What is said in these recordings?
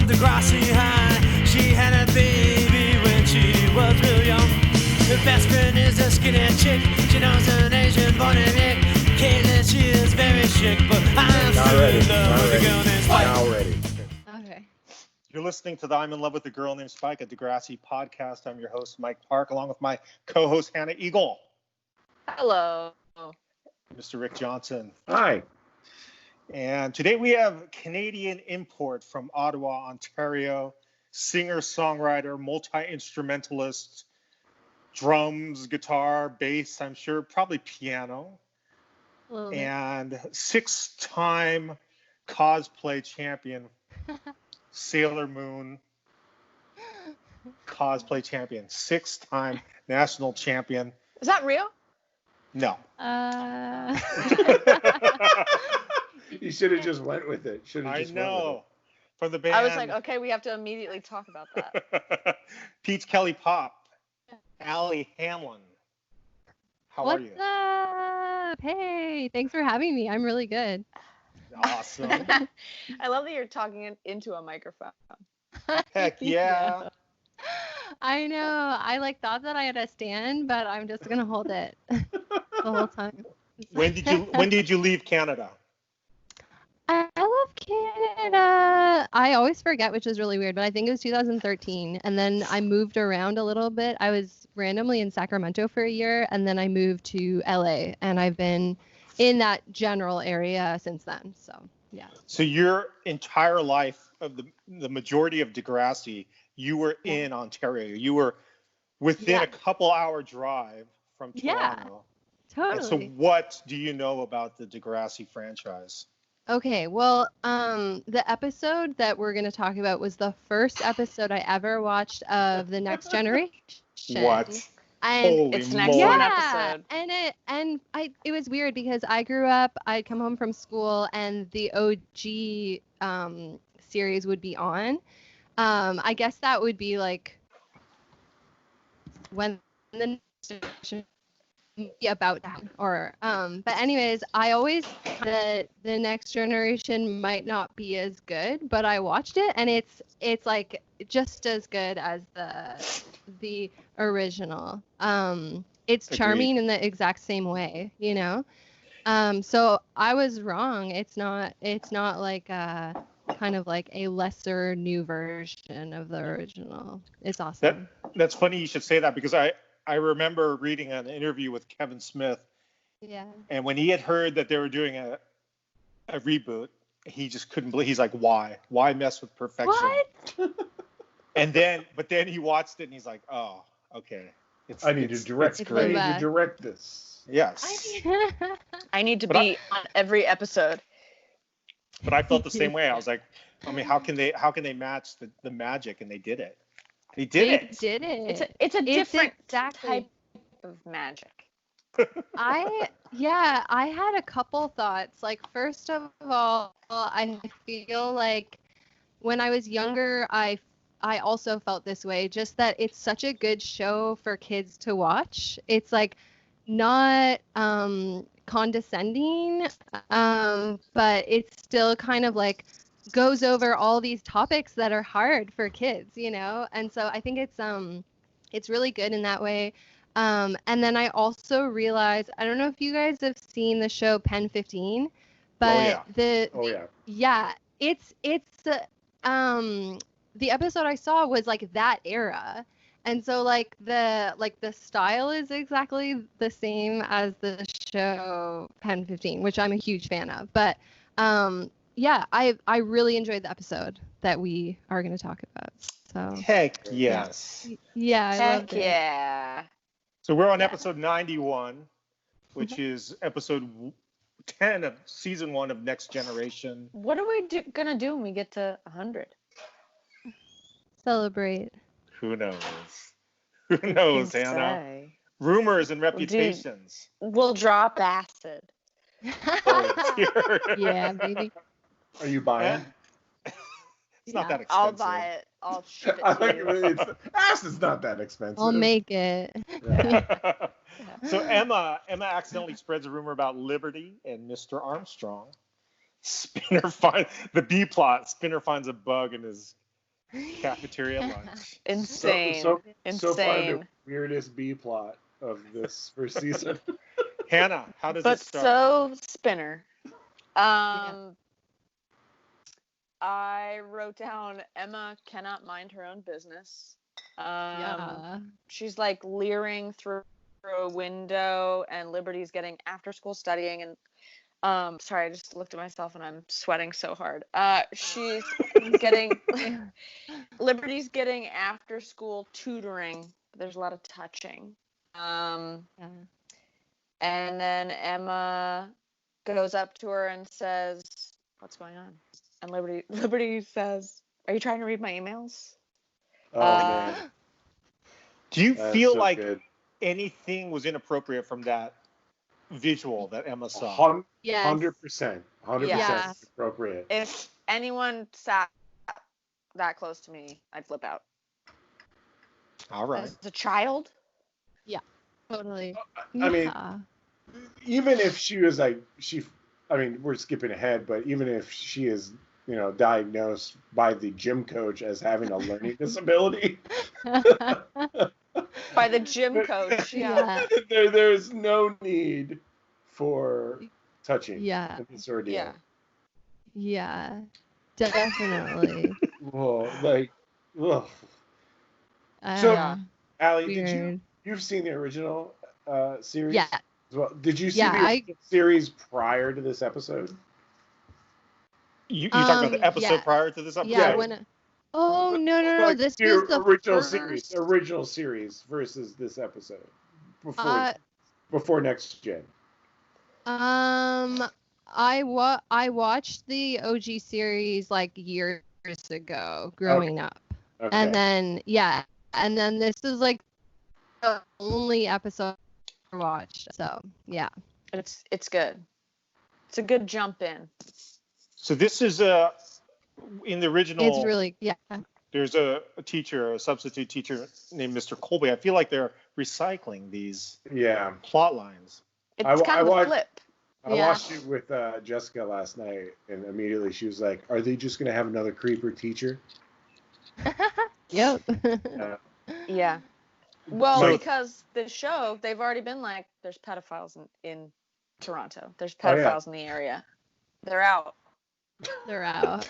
Degrassi High. She had a baby when she was real young. Her best friend is a skinny chick. She knows an Asian born in Nick. Caitlin, she is very chic, but I'm still in love with a girl named Spike. Now ready. Okay. You're listening to the I'm in Love with a Girl Named Spike, a Degrassi podcast. I'm your host, Mike Park, along with my co-host, Hannah Eagle. Hello. Mr. Rick Johnson. Hi. And today we have Canadian import from Ottawa, Ontario, singer-songwriter, multi-instrumentalist, drums, guitar, bass, I'm sure, probably piano, and six-time cosplay champion, Sailor Moon cosplay champion, six-time national champion. Is that real? No. You should have just went with it. I know. From the band. I was like, okay, we have to immediately talk about that. Peach Kelli Pop, Allie Hanlon. How are you? What's up? Hey, thanks for having me. I'm really good. Awesome. I love that you're talking into a microphone. Heck yeah. I know. I thought that I had a stand, but I'm just gonna hold it the whole time. When did you leave Canada? I love Canada. I always forget, which is really weird, but I think it was 2013. And then I moved around a little bit. I was randomly in Sacramento for a year, and then I moved to LA, and I've been in that general area since then. So, yeah. So your entire life of the majority of Degrassi, you were in Ontario. You were within a couple-hour drive from Toronto. Yeah, totally. And so what do you know about the Degrassi franchise? Okay, well, the episode that we're going to talk about was the first episode I ever watched of The Next Generation. What? And Holy it's an moly. excellent yeah, episode. It was weird because I grew up, I'd come home from school and the OG series would be on. I guess that would be like when the next generation be about that, or but anyways, I always thought that The Next Generation might not be as good, but I watched it and it's like just as good as the original. It's charming in the exact same way, you know. So I was wrong. It's not like kind of like a lesser new version of the original. It's awesome. That's funny you should say that, because I remember reading an interview with Kevin Smith. Yeah. And when he had heard that they were doing a reboot, he just couldn't believe. He's like, why? Why mess with perfection? What? But then he watched it and he's like, oh, okay. I need to direct. It's I great. need to direct this. Yes. I need to be on every episode. But I felt the same way. I was like, I mean, how can they match the magic? And they did it. They did it. It's a different exactly. type of magic. I had a couple thoughts. Like, first of all, I feel like when I was younger, I also felt this way, just that it's such a good show for kids to watch. It's like not condescending, but it's still kind of like goes over all these topics that are hard for kids, you know? And so I think it's really good in that way. And then I also realized, I don't know if you guys have seen the show Pen 15, but it's the episode I saw was like that era. And so like the style is exactly the same as the show Pen 15, which I'm a huge fan of. But I really enjoyed the episode that we are going to talk about. So heck yes. Yeah, I loved it. Yeah. So we're on episode 91, which is episode 10 of season 1 of Next Generation. What are we gonna do when we get to 100? Celebrate. Who knows? Who knows, Hannah? Rumors and Reputations. We'll drop acid. Oh, Yeah, baby. Are you buying? It's not that expensive. I'll buy it. I'll ship it to you. Acid's not that expensive. I'll make it. Yeah. So Emma accidentally spreads a rumor about Liberty and Mr. Armstrong. The B plot. Spinner finds a bug in his Cafeteria lunch. Insane. So far, Insane. the weirdest B plot of this first season. Hannah, how does But it start? so spinner. Yeah. I wrote down Emma cannot mind her own business. Yeah. She's like leering through a window, and Liberty's getting after school studying. And sorry, I just looked at myself and I'm sweating so hard. She's getting Liberty's getting after school tutoring. There's a lot of touching. Yeah. And then Emma goes up to her and says, "What's going on?" And Liberty says, "Are you trying to read my emails?" Oh man, Do you that's feel so like good. anything was inappropriate from that visual that Emma saw? Yes. 100%, 100% Yeah. appropriate. If anyone sat that close to me, I'd flip out. All right. As a child? Totally. I mean, Yeah. even if she was like I mean, we're skipping ahead, but even if she is, diagnosed by the gym coach as having a learning disability, By the gym coach. Yeah. there's no need for touching Yeah. in this ordeal. Yeah. Yeah. Definitely. Well, like, ugh. Uh, Allie, weird. you've seen the original series? Yeah. As well. Did you see Yeah, the original series prior to this episode? You talking about the episode yeah. prior to this episode? Yeah. Oh no! Like, This the was the original first. original series versus this episode before next gen. I watched the OG series like years ago, growing up, Okay. and then this is like the only episode I watched. So yeah. It's good. It's a good jump in. So this is in the original. It's really There's a substitute teacher named Mr. Colby. I feel like they're recycling these plot lines. It's kind of a flip. I watched it with Jessica last night, and immediately she was like, "Are they just gonna have another creeper teacher?" Yep. Yeah. Well, So- because the show, they've already been like, there's pedophiles in Toronto. There's pedophiles in the area. They're out. They're out.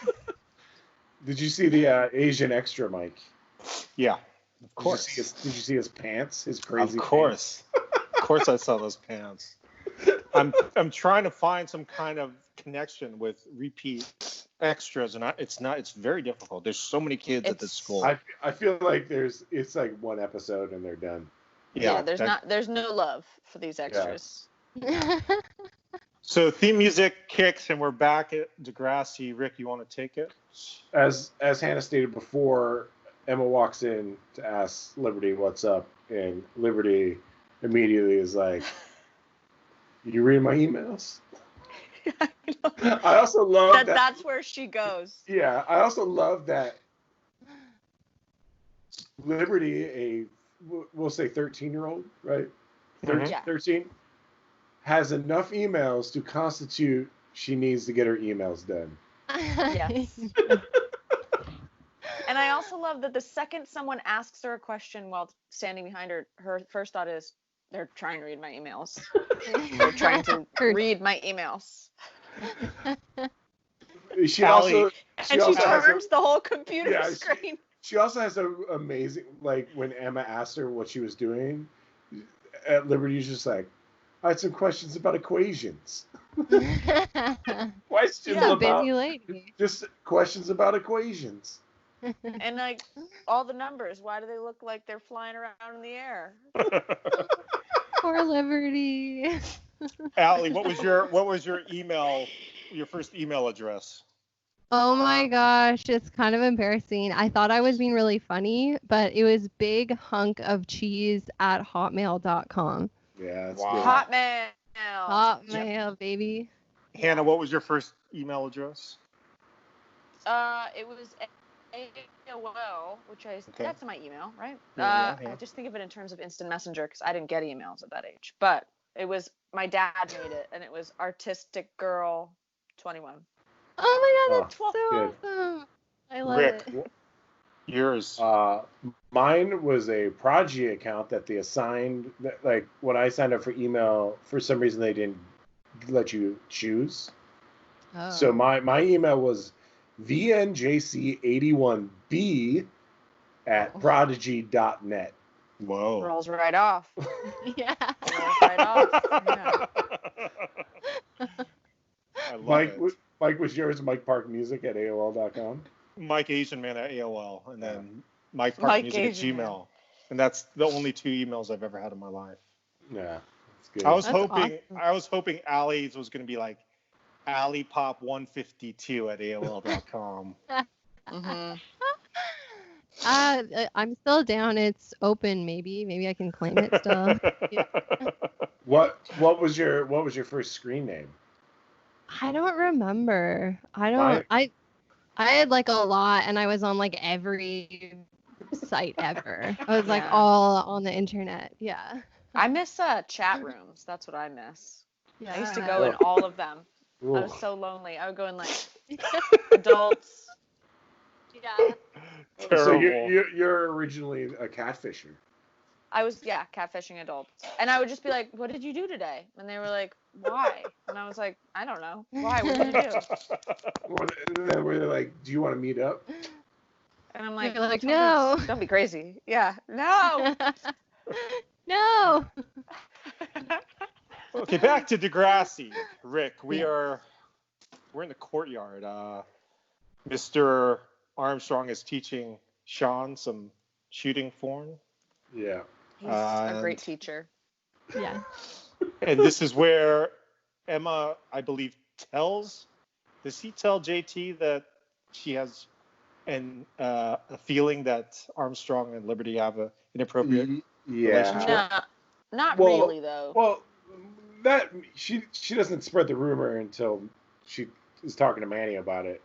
Did you see the Asian extra, Mike? Yeah, of course. Did you see his pants? His crazy. Of course. Of course, I saw those pants. I'm trying to find some kind of connection with repeat extras, and it's very difficult. There's so many kids at this school. I feel like it's like one episode and they're done. Yeah, there's no love for these extras. So theme music kicks, and we're back at Degrassi. Rick, you want to take it? As Hannah stated before, Emma walks in to ask Liberty what's up, and Liberty immediately is like, "You read my emails?" I also love that. That's where she goes. Yeah, I also love that Liberty, we'll say 13-year-old, right? 13, has enough emails to constitute she needs to get her emails done. Yes. And I also love that the second someone asks her a question while standing behind her, her first thought is, they're trying to read my emails. They're trying to read my emails. She also turns the whole computer screen. She also has an amazing, like, when Emma asked her what she was doing, at Liberty's just like, I had some questions about equations. Questions about busy lady. Just questions about equations. And like all the numbers, why do they look like they're flying around in the air? Poor Liberty. Allie, what was your email, your first email address? Oh my gosh, it's kind of embarrassing. I thought I was being really funny, but it was bighunk@hotmail.com. Yeah, that's Wow. good. Hotmail, baby. Hannah, what was your first email address? It was AOL, which that's my email, right? Yeah. I just think of it in terms of instant messenger because I didn't get emails at that age. But it was, my dad made it, and it was Artistic Girl 21. Oh my god, that's Oh, so good. awesome. I love Rick, it. Yours. Mine was a Prodigy account that they assigned. Like when I signed up for email, for some reason they didn't let you choose. Oh. So my email was vnjc81b at prodigy.net. Whoa. Rolls right off. Yeah. Rolls right off. Yeah. I love Mike, it. Mike was yours, Mike Park Music at AOL.com. Mike Asian Man at AOL, and then Mike Mike Park Music at Asian Man. Gmail. And that's the only 2 emails I've ever had in my life. Yeah, that's good. I was That's hoping Allie's was going to be like Allie Pop 152 at AOL.com. Mhm. I'm still down. It's open. Maybe I can claim it still. Yeah. What was your first screen name? I don't remember. Mine- I had like a lot, and I was on like every site ever. I was like Yeah. all on the internet. Yeah. I miss chat rooms. That's what I miss. Yeah. I used to go in all of them. I Ooh. was so lonely. I would go in like adults. Yeah. So Terrible. you're originally a catfisher. I was catfishing adults, and I would just be like, "What did you do today?" And they were like, "Why?" And I was like, "I don't know. Why? What did you do?" And then we're like, do you want to meet up? And I'm like, You're like, Don't be crazy. Yeah, no. No. Okay, back to Degrassi. Rick, we're in the courtyard. Mr. Armstrong is teaching Sean some shooting form. Yeah. He's a And- great teacher. Yeah. And this is where Emma, I believe, does he tell JT that she has a feeling that Armstrong and Liberty have an inappropriate relationship? Yeah. No, not Well- really though. Well, that she doesn't spread the rumor until she is talking to Manny about it.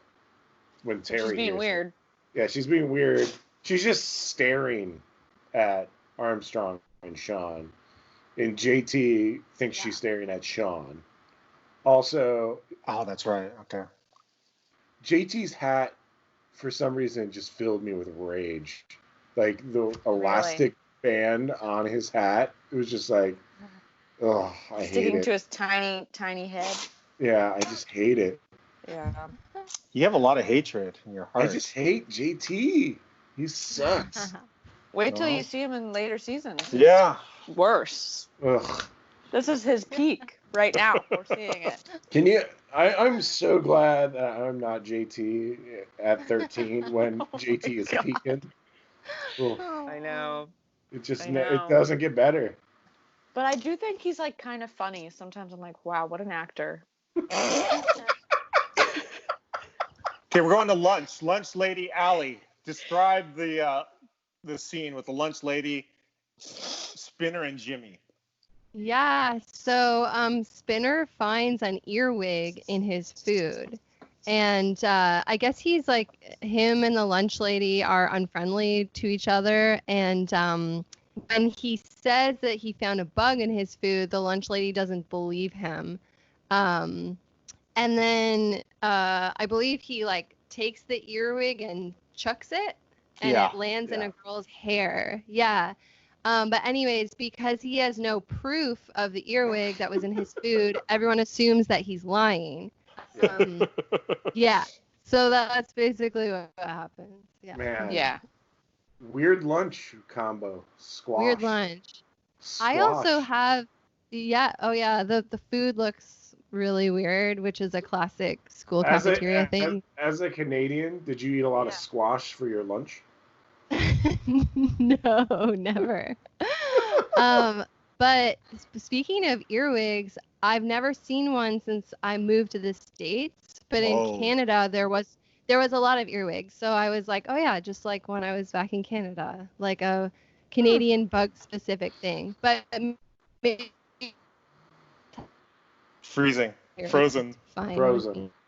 When Terry She's being hears it. weird. Yeah, she's being weird. She's just staring at Armstrong and Sean. And JT thinks she's staring at Sean. Also, Oh, that's right. Okay. JT's hat, for some reason, just filled me with rage. Like the elastic band on his hat, it was just like, oh, I hate Sticking it. to his tiny head. Yeah, I just hate it. Yeah. You have a lot of hatred in your heart. I just hate JT. He sucks. Wait till No. you see him in later seasons. Yeah. Worse. Ugh. This is his peak right now. We're seeing it. Can you? I'm so glad that I'm not JT at 13 when JT is God. peaking. Ugh. I know. It just I know. it doesn't get better. But I do think he's like kind of funny. Sometimes I'm like, wow, what an actor. Okay, we're going to lunch. Lunch lady Allie. Describe the scene with the lunch lady, Spinner, and Jimmy. Yeah, so Spinner finds an earwig in his food. And I guess he's like, him and the lunch lady are unfriendly to each other. And when he says that he found a bug in his food, the lunch lady doesn't believe him. And then I believe he like takes the earwig and chucks it, and Yeah, it lands in yeah. a girl's hair. Yeah. But anyways, because he has no proof of the earwig that was in his food, everyone assumes that he's lying. Yeah. So that's basically what happens. Yeah. Man. Yeah. Weird lunch combo. Squash. Weird lunch. I also have, the food looks really weird, which is a classic school cafeteria thing. As a Canadian, did you eat a lot of Yeah. squash for your lunch? No, never. But speaking of earwigs, I've never seen one since I moved to the States. But Whoa. in Canada, there was a lot of earwigs. So I was like, oh yeah, just like when I was back in Canada, like a Canadian bug specific thing. But Freezing. Frozen. fine.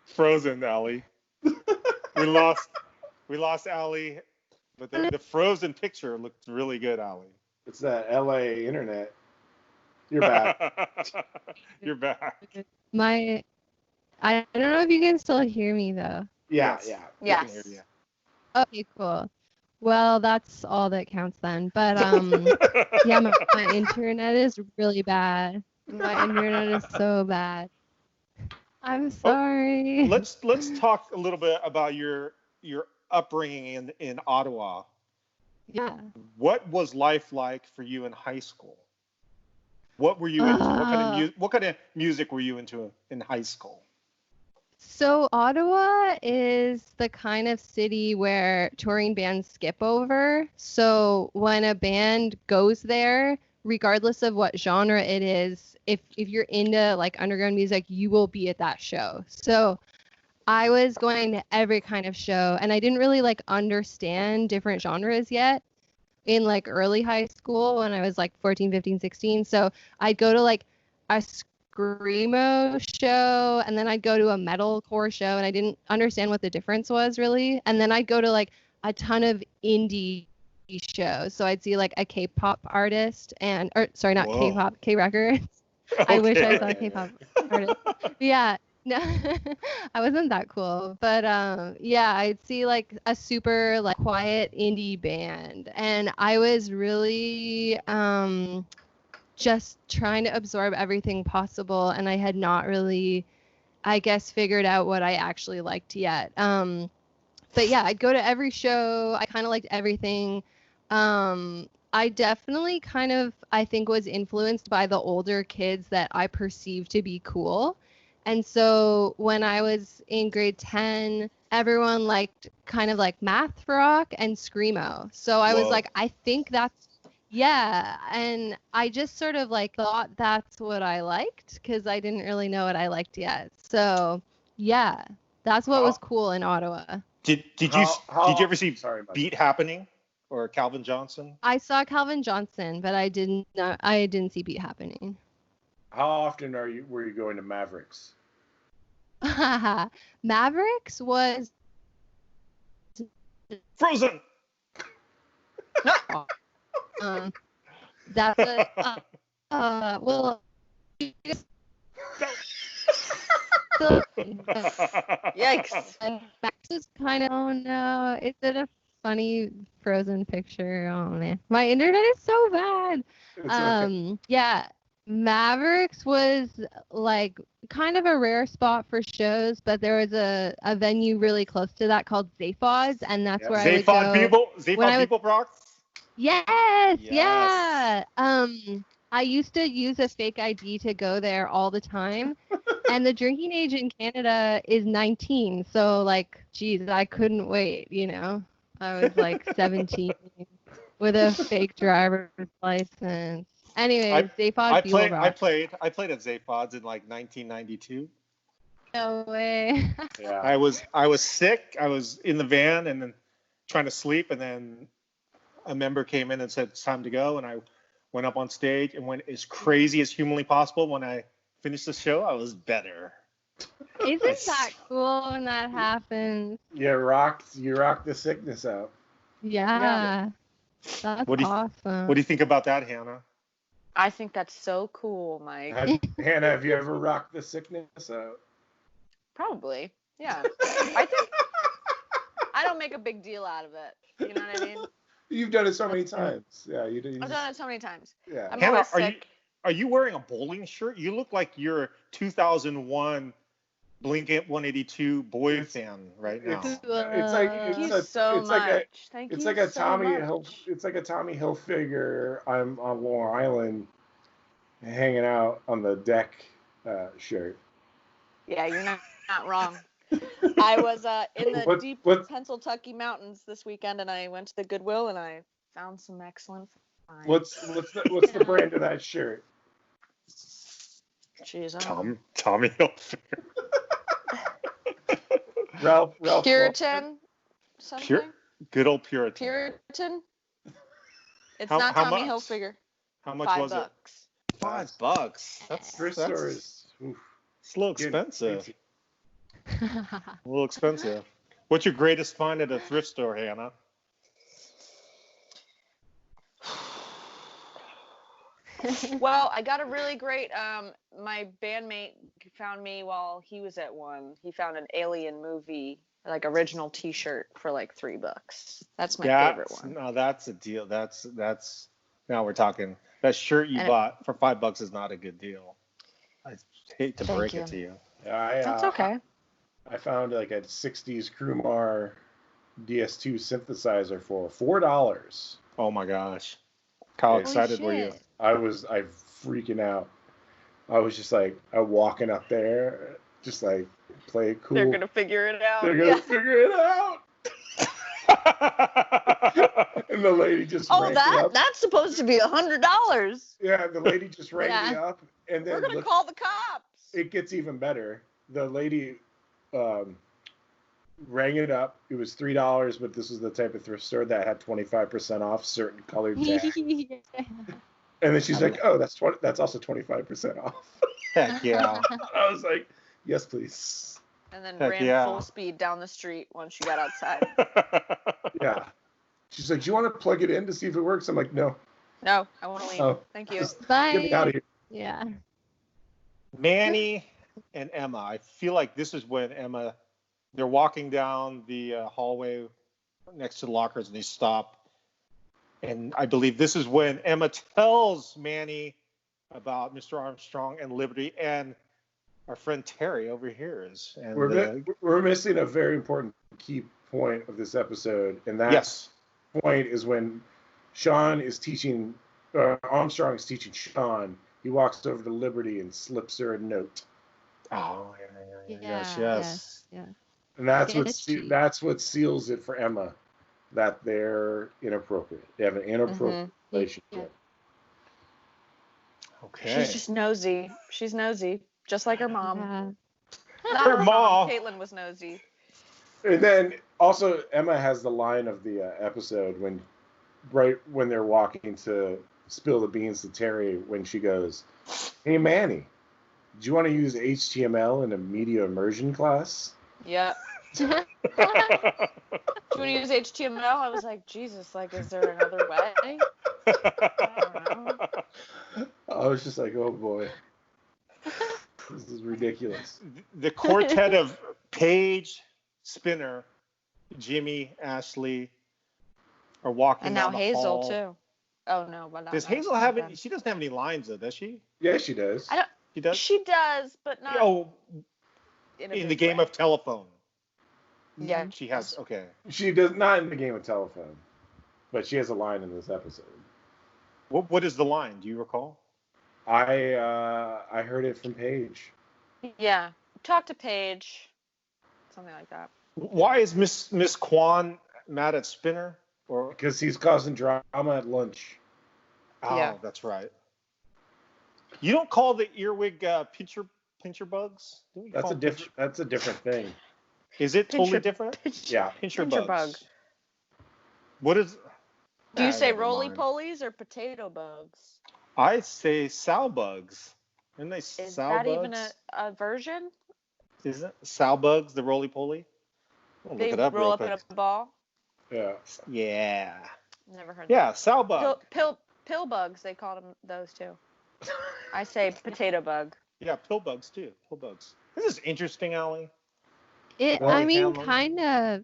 Frozen. Allie. we lost Allie, but the frozen picture looked really good, Allie. It's that LA internet. You're back. You're back. I don't know if you can still hear me though. Yeah, Yes. yeah. We can Yes. hear you. Okay, cool. Well, that's all that counts then. But yeah, my internet is really bad. My internet is so bad. I'm sorry. Let's talk a little bit about your upbringing in Ottawa. Yeah. What was life like for you in high school? What were you into? What kind of music were you into in high school? So Ottawa is the kind of city where touring bands skip over. So when a band goes there, regardless of what genre it is, if you're into like underground music, you will be at that show. So I was going to every kind of show, and I didn't really like understand different genres yet in like early high school when I was like 14, 15, 16. So I'd go to like a screamo show, and then I'd go to a metalcore show, and I didn't understand what the difference was really. And then I'd go to like a ton of indie shows. So I'd see like a K-pop artist or sorry, not Whoa. K-pop, K-records. I wish I saw a K-pop artist. Yeah. No, I wasn't that cool, but yeah, I'd see like a super like quiet indie band, and I was really just trying to absorb everything possible, and I had not really, I guess, figured out what I actually liked yet. But yeah, I'd go to every show. I kind of liked everything. I definitely kind of, I think, was influenced by the older kids that I perceived to be cool. And so when I was in grade 10, everyone liked kind of like math rock and screamo. So I was Whoa. like, I think that's, yeah. And I just sort of like thought that's what I liked because I didn't really know what I liked yet. So yeah, that's what was cool in Ottawa. Did you ever see Beat Happening or Calvin Johnson? I saw Calvin Johnson, but I didn't see Beat Happening. How often were you going to Mavericks? Mavericks was Frozen. That's a well. Yikes. Max is kind of, oh no, is it a funny Frozen picture? Oh man, my internet is so bad. Okay. Yeah, Mavericks was like kind of a rare spot for shows, but there was a venue really close to that called Zaphod's, and that's where I would go. Zaphod people rocks? Yes, yeah. I used to use a fake ID to go there all the time. And the drinking age in Canada is 19. So, like, geez, I couldn't wait, you know? I was like 17 with a fake driver's license. Anyways, Zaphod people rock. I played at Zaphod's in like 1992. No way. Yeah. I was sick. I was in the van and then trying to sleep, and then a member came in and said it's time to go, and I went up on stage and went as crazy as humanly possible. When I finished the show, I was better. Isn't that cool when that happens? You rocked the sickness out. Yeah. That's awesome. What do you think about that, Hannah? I think that's so cool, Mike. Hannah, have you ever rocked the sickness out? Probably. Yeah. I think I don't make a big deal out of it. You know what I mean? You've done it so many times. Yeah, you did. I've done it so many times. Yeah. I'm Hannah, always sick. Are you wearing a bowling shirt? You look like you're a 2001 Blink-182 boy fan right now. Thank you so much. It's like a Tommy Hilfiger. I'm on Long Island, hanging out on the deck shirt. Yeah, you're not wrong. I was in the deep Pennsylvania mountains this weekend, and I went to the Goodwill, and I found some excellent finds. What's the brand of that shirt? Jeez, Tommy Hilfiger. Ralph Puritan something? Good old Puritan. Puritan? It's not Tommy Hilfiger. How much $5. was it? $5. That's thrift stores. It's a little expensive. A little expensive. What's your greatest find at a thrift store, Hannah? Well, I got a really great, my bandmate found me while he was at one. He found an alien movie like original T-shirt for like $3. That's my favorite one. No, that's a deal. That's now we're talking. That shirt you bought for $5 is not a good deal. I hate to break it to you. That's okay. I found like a 60s Krumar DS2 synthesizer for $4. Oh my gosh. How excited were you? I'm freaking out. I was just like, I'm walking up there, just like, play it cool. They're going to figure it out. They're going to figure it out. And the lady just rang me up. That's supposed to be $100. Yeah, the lady just rang me up. And then we're going to call the cops. It gets even better. The lady rang it up. It was $3, but this was the type of thrift store that had 25% off certain colored tags. And then she's like, "Oh, that's also 25% off." Heck yeah! I was like, "Yes, please." And then ran full speed down the street once she got outside. Yeah. She's like, "Do you want to plug it in to see if it works?" I'm like, "No." No, I want to leave. Oh, thank you. Bye. Get me out of here. Yeah. Manny and Emma. I feel like this is when Emma, they're walking down the hallway next to the lockers and they stop. And I believe this is when Emma tells Manny about Mr. Armstrong and Liberty, and our friend Terry overhears. And we're missing a very important key point of this episode, and that point is when Sean is teaching, Armstrong is teaching Sean. He walks over to Liberty and slips her a note. Oh, yes. Yeah. And that's what seals it for Emma, that they're inappropriate. They have an inappropriate relationship. Okay. She's just nosy. She's nosy, just like her mom. Yeah. Her mom. Caitlin was nosy. And then also Emma has the line of the episode right when they're walking to spill the beans to Terry, when she goes, "Hey Manny, do you want to use HTML in a media immersion class?" Yeah. Do you want to use HTML? I was like, Jesus, like, is there another way? I don't know. I was just like, oh boy. This is ridiculous. The quartet of Paige, Spinner, Jimmy, Ashley are walking and now down the Hazel hall. Too. Oh no, but not. Does Hazel have any? She doesn't have any lines though, does she? Yeah, she does. I don't. She does. She does, but not. Oh, in the game of telephone. Yeah. She has. Okay. She does not in the game of telephone, but she has a line in this episode. What is the line? Do you recall? I heard it from Paige. Yeah. Talk to Paige. Something like that. Why is Miss Kwan mad at Spinner? Or because he's causing drama at lunch. Oh, yeah. That's right. You don't call the earwig pincher bugs? That's a different thing. Is it totally different? Yeah. Pincher bug. bugs. What is? Do you say roly-polies or potato bugs? I say sow bugs. Isn't they sow bugs? Is that even a version? Is it sow bugs, the roly-poly? They roll up in a ball? Yeah. Yeah. Never heard that. Yeah, sow bug. Pill bugs, they called them those too. I say potato bug. Yeah, pill bugs too. Pill bugs. This is interesting, Allie. Kind of.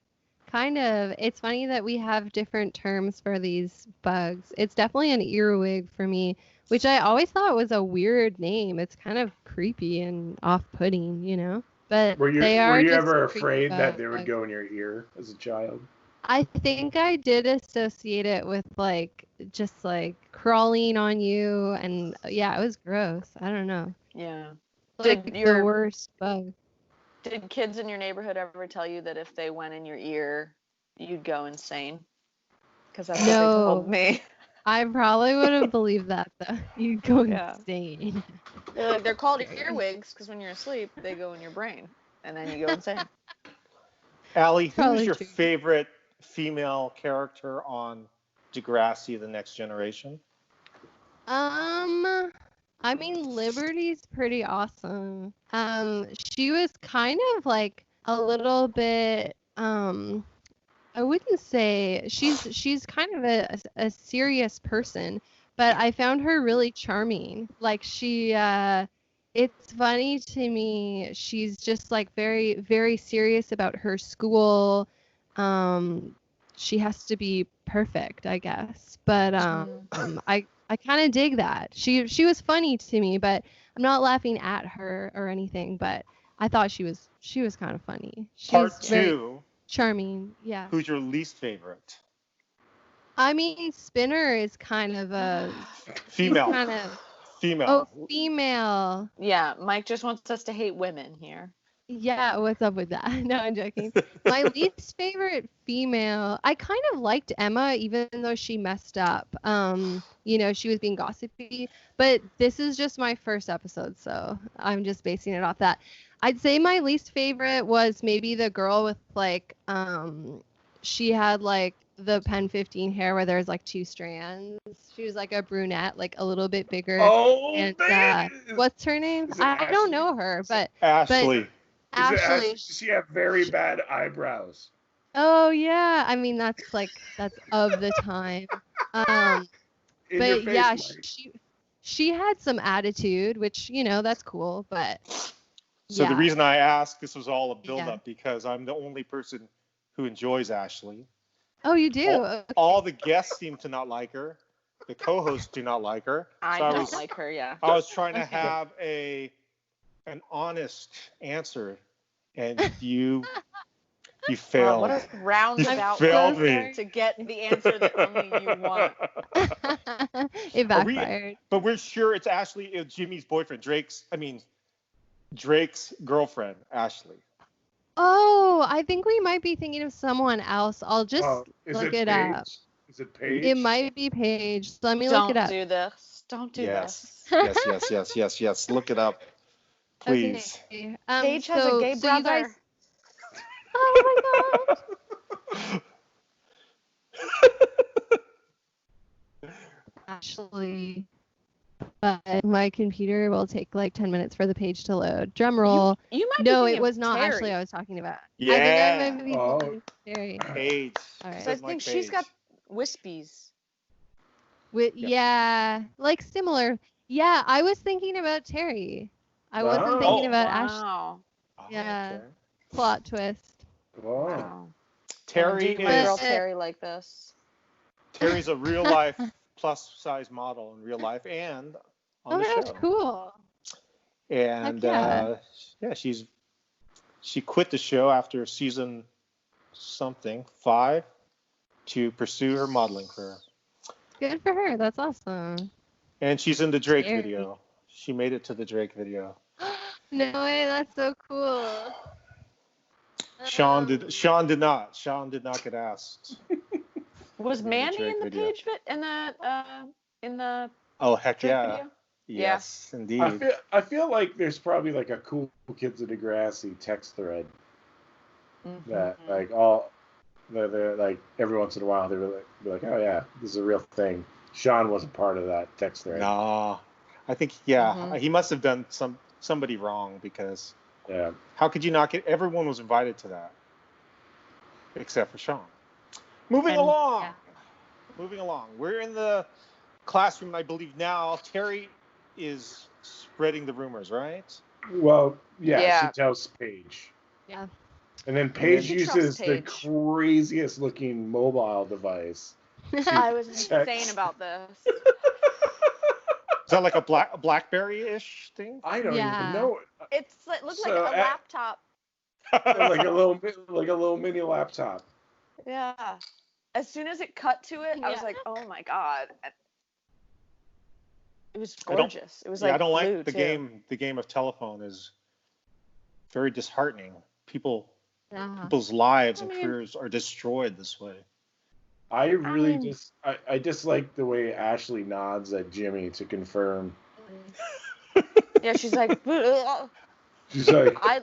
It's funny that we have different terms for these bugs. It's definitely an earwig for me, which I always thought was a weird name. It's kind of creepy and off-putting, you know? But were you ever afraid that they would go in your ear as a child? I think I did associate it with just crawling on you, and yeah, it was gross. I don't know. Yeah. The worst bug. Did kids in your neighborhood ever tell you that if they went in your ear, you'd go insane? Because that's what they told me. I probably would have believed that, though. You'd go insane. They're called earwigs because when you're asleep, they go in your brain, and then you go insane. Allie, who's your favorite female character on Degrassi: The Next Generation? I mean, Liberty's pretty awesome. She was kind of a little bit, I wouldn't say she's kind of a serious person, but I found her really charming. it's funny to me. She's just like very, very serious about her school. She has to be perfect, I guess. But I kind of dig that. She was funny to me, but I'm not laughing at her or anything. But I thought she was kind of funny. She's Part very 2. charming. Yeah. Who's your least favorite? I mean, Spinner is kind of a Female. Kind of. Female. Oh, female. Yeah, Mike just wants us to hate women here. Yeah, what's up with that? No, I'm joking. My least favorite female, I kind of liked Emma, even though she messed up. She was being gossipy, but this is just my first episode, so I'm just basing it off that. I'd say my least favorite was maybe the girl with like, she had like the Pen 15 hair where there's like 2 strands. She was like a brunette, like a little bit bigger. Oh, And man. what's her name? Is it I don't Ashley? know her, but Ashley. Ashley. She had very bad eyebrows. Oh yeah, I mean that's of the time. In your But face, yeah, Mike. she had some attitude, which that's cool. But So yeah. the reason I asked, this was all a Yeah. build-up because I'm the only person who enjoys Ashley. Oh, you do. All the guests seem to not like her. The co-hosts do not like her. I So don't like her, yeah. I was trying to have an honest answer, and you failed. What a roundabout failed way me. to get the answer that only you want. It backfired. But we're sure it's Ashley, Jimmy's boyfriend, Drake's girlfriend, Ashley. Oh, I think we might be thinking of someone else. I'll just Is look it it up. Paige? Is it Paige? It might be Paige. So let me Don't look it up. do this. Don't do Yes. this. Yes. Look it up, please. Okay. Paige has a gay you brother. guys- Oh my god. Actually, but my computer will take like 10 minutes for the page to load. Drum roll. You might be No, thinking it of was not Terry. Ashley I was talking about. Yeah. I think I might be Oh. thinking of Terry. Paige. All right. So I Says Mike think she's got Paige. wispies. Yeah, like similar. Yeah, I was thinking about Terry. I wasn't Oh, thinking about Ashley. Wow. Oh, Yeah. okay. Plot twist. Wow. Wow. Terry Do my girl is Terry like this. Terry's a real life plus size model in real life and on Oh the my show. gosh, cool. And Heck yeah. she quit the show after season 5 to pursue her modeling career. Good for her. That's awesome. And she's in the Drake Terry. video. She made it to the Drake video. No way, that's so cool. Sean did not get asked. Was the Manny Drake in the video. page fit in the Oh heck Drake yeah. video? Yes, indeed. I feel like there's probably like a cool kids of Degrassi text thread Mhm. that like they're like every once in a while they're like, oh yeah, this is a real thing. Sean wasn't part of that text thread. No. I think he must have done somebody wrong because Yeah. how could you not get everyone was invited to that except for Sean. Moving along. We're in the classroom, I believe now. Terry is spreading the rumors, right? Well, yeah. Yeah. She tells Paige. Yeah. And then Paige She trusts uses the Paige. craziest looking mobile device. I was Text. insane about this. Is that like a BlackBerry-ish thing? I don't Yeah. even know. It looks So, like a laptop. like a little mini laptop. Yeah. As soon as it cut to it, I was Yeah. like, oh my god. It was I don't- gorgeous. It was like I don't blue, like the too. game. The game of telephone is very disheartening. People's lives and I mean- careers are destroyed this way. I really mean- I dislike the way Ashley nods at Jimmy to confirm. Yeah, she's like, "Ugh." She's like, but I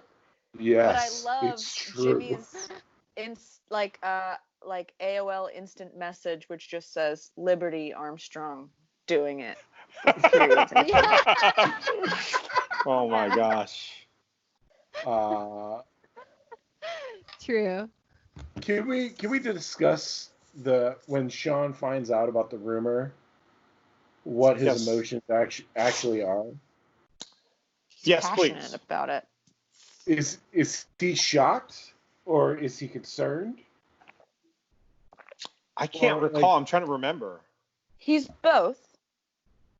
yes, love it's true. Jimmy's like AOL instant message, which just says Liberty Armstrong doing it. Oh my gosh. True. Can we discuss when Sean finds out about the rumor, what his Yes. emotions actually are? Yes, passionate please. about it. Is he shocked or is he concerned? I can't Or, recall. I'm trying to remember. He's both.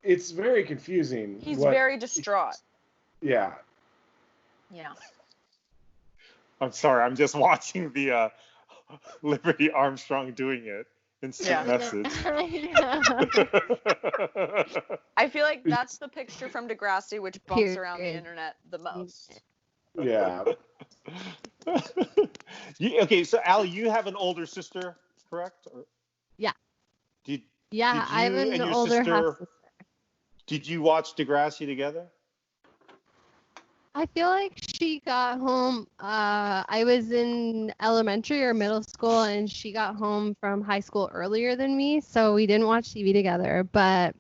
It's very confusing. He's very distraught. Yeah. Yeah. I'm sorry. I'm just watching the Liberty Armstrong doing it. Instant message. I feel like that's the picture from Degrassi which bumps around the internet the most. Yeah. Okay, so Allie, you have an older sister, correct? Yeah. Did I have you an and your older sister, half sister. did you watch Degrassi together? I feel like she got home. I was in elementary or middle school, and she got home from high school earlier than me, so we didn't watch TV together. But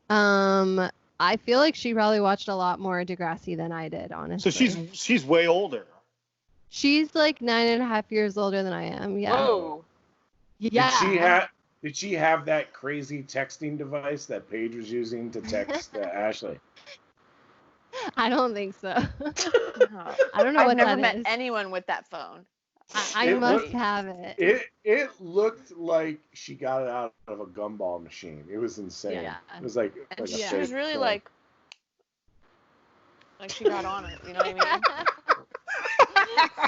I feel like she probably watched a lot more Degrassi than I did, honestly. So she's way older. She's like 9.5 years older than I am. Yeah. Whoa. Yeah. Did she have that crazy texting device that Paige was using to text Ashley? I don't think so. No. I don't know I've what never that met is. anyone with that phone. I must have it. It looked like she got it out of a gumball machine. It was insane. Yeah. It was like And a she fake was really phone. like she got on it. You know what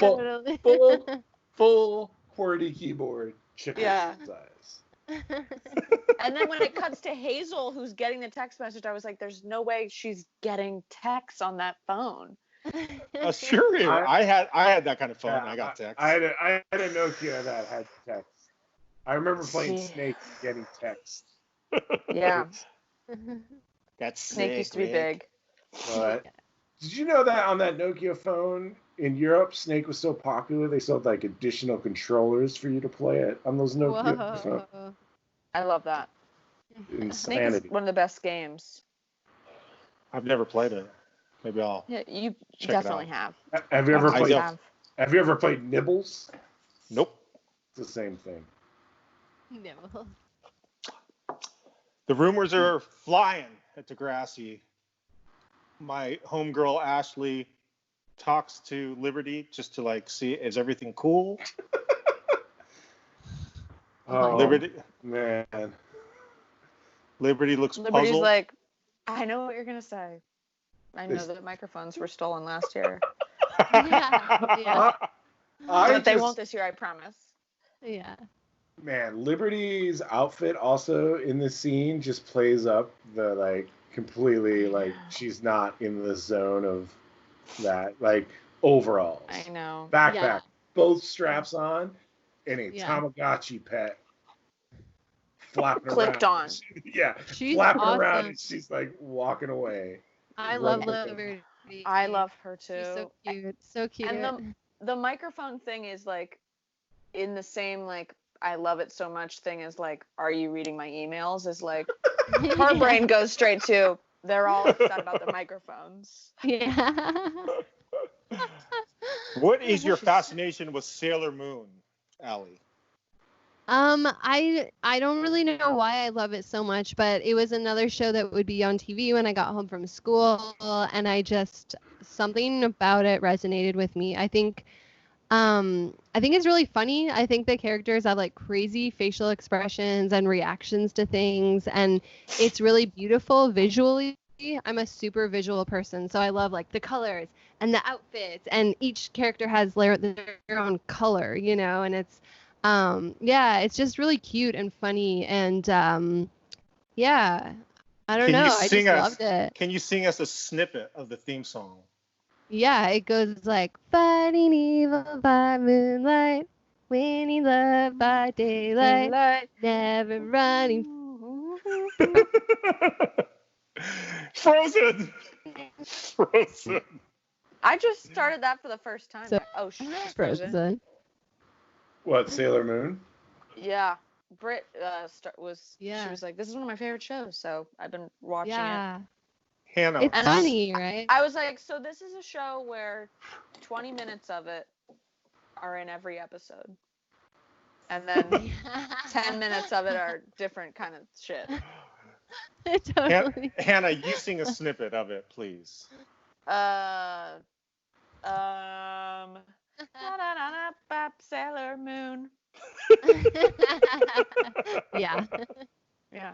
I mean? full QWERTY keyboard. Chicken size. And then when it cuts to Hazel, who's getting the text message, I was like, "There's no way she's getting text on that phone." Sure, I had that kind of phone. I got text. I had a Nokia that had text. I remember playing Snake and getting text. Yeah, That's Snake used to be big. Did you know that on that Nokia phone in Europe, Snake was so popular they sold like additional controllers for you to play it on those Nokia phones? I love that. Insanity. Snake is one of the best games. I've never played it. Maybe I'll. Yeah, you check definitely it out. have. Have you ever played? Have. Have you ever played Nibbles? Nope. It's the same thing. No. The rumors are flying at Degrassi. My homegirl Ashley talks to Liberty just to like see is everything cool. Oh, Liberty, man. Liberty looks Liberty's puzzled. like, I know what you're gonna say. I know that microphones were stolen last year, Yeah. but they won't this year. I promise. Yeah. Man, Liberty's outfit also in this scene just plays up the like completely like she's not in the zone of that like overalls. I know. Backpack, both straps on, and a Yeah. Tamagotchi pet flapping Clicked around. on. Yeah, She's flapping awesome. around and she's like walking away. I Love love her. Liberty. I love her too. She's so cute. So cute. And the microphone thing is like in the same like I love it so much thing as like, are you reading my emails? Is like her brain goes straight to they're all upset about the microphones. Yeah. What is your fascination with Sailor Moon, Allie? I don't really know why I love it so much, but it was another show that would be on TV when I got home from school, and something about it resonated with me. I think it's really funny. I think the characters have like crazy facial expressions and reactions to things, and it's really beautiful visually. I'm a super visual person, so I love like the colors and the outfits, and each character has their own color, and it's it's just really cute and funny, and I don't know, I just loved it. Can you sing us a snippet of the theme song? Yeah, it goes like fighting evil by moonlight, winning love by daylight, never running. Frozen. I just started that for the first time. She's Frozen. What, Sailor Moon? Yeah. Britt she was like, this is one of my favorite shows, so I've been watching it. Hannah. It's funny, right? I was like, so this is a show where 20 minutes of it are in every episode. And then 10 minutes of it are different kind of shit. Totally. Hannah, you sing a snippet of it, please. Sailor Moon. Yeah. Yeah.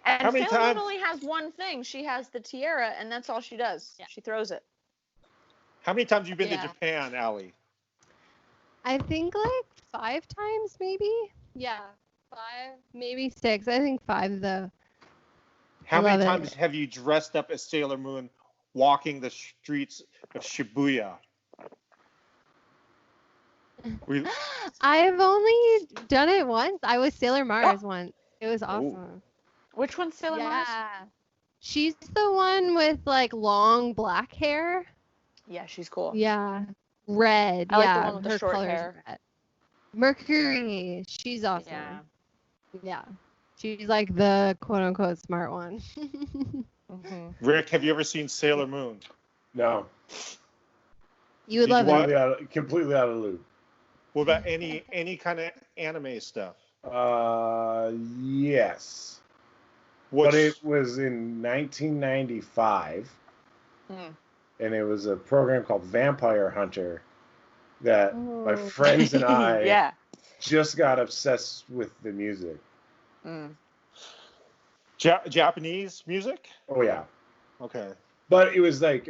And How many Sailor Moon times- only has one thing. She has the tiara, and that's all she does. Yeah. She throws it. How many times have you been to Yeah. Japan, Allie? I think like 5 times maybe. Yeah. 5, maybe 6. I think 5 though. How many Love it. times have you dressed up as Sailor Moon walking the streets of Shibuya? I've only done it once. I was Sailor Mars once. It was awesome. Which one's Sailor Mars? Yeah. She's the one with like long black hair. Yeah, she's cool. Yeah. Red. I like the yeah. one with the her short color's hair. red. Mercury. She's awesome. Yeah. Yeah. She's like the quote unquote smart one. Rick, have you ever seen Sailor Moon? No. You would Did you love want- it. Completely out of the loop. What about any kind of anime stuff? Yes. What's, But it was in 1995, Mm. and it was a program called Vampire Hunter that my Oh. friends and I Yeah. just got obsessed with the music. Mm. Japanese music? Oh yeah, Okay. but it was like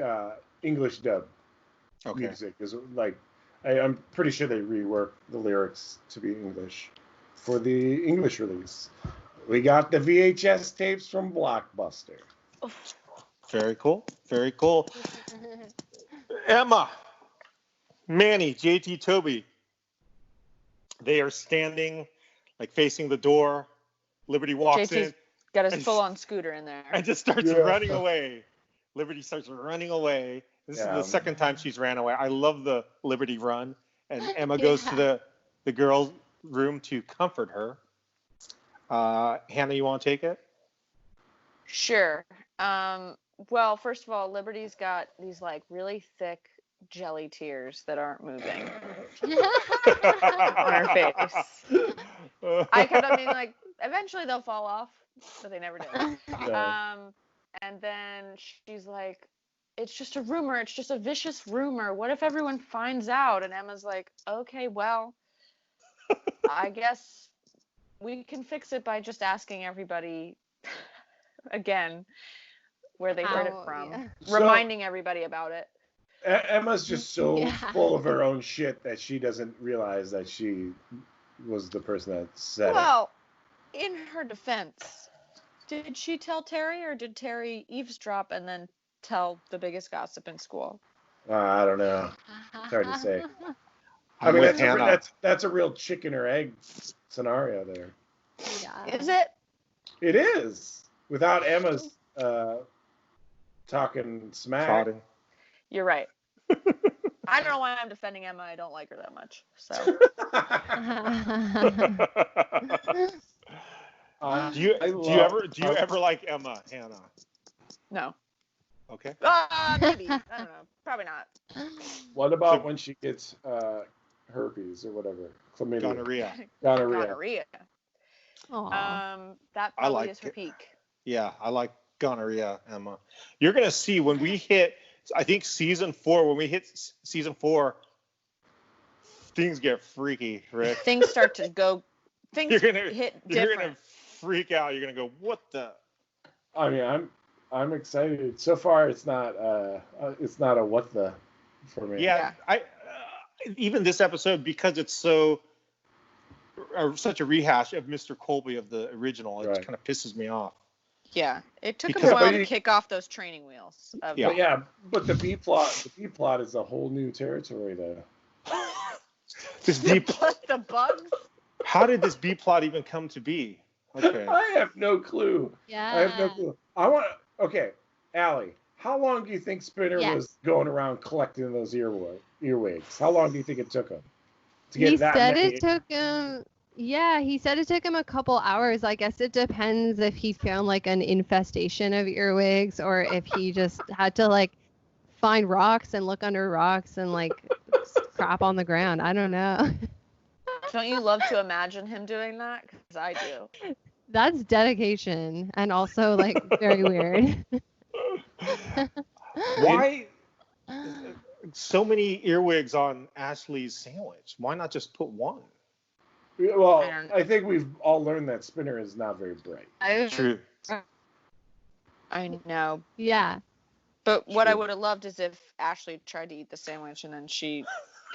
English dub Okay. music. Is like I'm pretty sure they reworked the lyrics to be English for the English release. We got the VHS tapes from Blockbuster. Very cool. Very cool. Emma, Manny, JT, Toby. They are standing, like facing the door. Liberty walks JT's in got his and- full-on scooter in there. and just starts Yeah. running away. Liberty starts running away. This Yeah. is the second time she's ran away. I love the Liberty run. And Emma goes to the girls' room to comfort her. Hannah, you want to take it? Sure. Well, first of all, Liberty's got these like really thick jelly tears that aren't moving on her face. I kept on being like, eventually they'll fall off, but they never did. So, And then she's like, it's just a rumor. It's just a vicious rumor. What if everyone finds out? And Emma's like, okay, well, I guess we can fix it by just asking everybody again where they heard it How- from, yeah. reminding everybody about it. Emma's just so Yeah. full of her own shit that she doesn't realize that she was the person that said Well, in her defense, did she tell Terry or did Terry eavesdrop and then tell the biggest gossip in school? it. I don't know. hard to say. I I'm mean, with that's Hannah. that's a real chicken or egg scenario there. Yeah. Is it? It is. Without Emma's talking smack. Prodding. You're right. I don't know why I'm defending Emma. I don't like her that much. So Do you ever like Emma, Hannah? no. Okay. Maybe. I don't know. Probably not. What about when she gets herpes or whatever? Chlamydia. Gonorrhea. Gonorrhea. Gonorrhea. Aw. That I probably like is her it. peak. Yeah, I like gonorrhea, Emma. You're gonna see when we hit, I think season 4. When we hit season 4, things get freaky, Rick. Things start to go. Things You're gonna hit You're different. gonna freak out. You're gonna go, what the? I mean, I'm excited. So far, it's not a what the for me. Yeah, I even this episode, because it's so such a rehash of Mr. Colby of the original, it Right. kind of pisses me off. Yeah, it took Because- him a while But to you- kick off those training wheels. Of, Yeah. But the B plot is a whole new territory though. This B, What the bugs? how did this B plot even come to be? Okay. I have no clue. Yeah. I have no clue. Okay, Allie, how long do you think Spinner Yes. was going around collecting those earwigs? How long do you think it took him to get He that said many? it took him. Yeah, he said it took him a couple hours. I guess it depends if he found like an infestation of earwigs or if he just had to like find rocks and look under rocks and like crap on the ground. I don't know. Don't you love to imagine him doing that? Because I do. That's dedication and also like very weird. In so many earwigs on Ashley's sandwich. Why not just put one? Well, I don't know. I think we've all learned that Spinner is not very bright. True. I know. Yeah. But what I True. would have loved is if Ashley tried to eat the sandwich and then she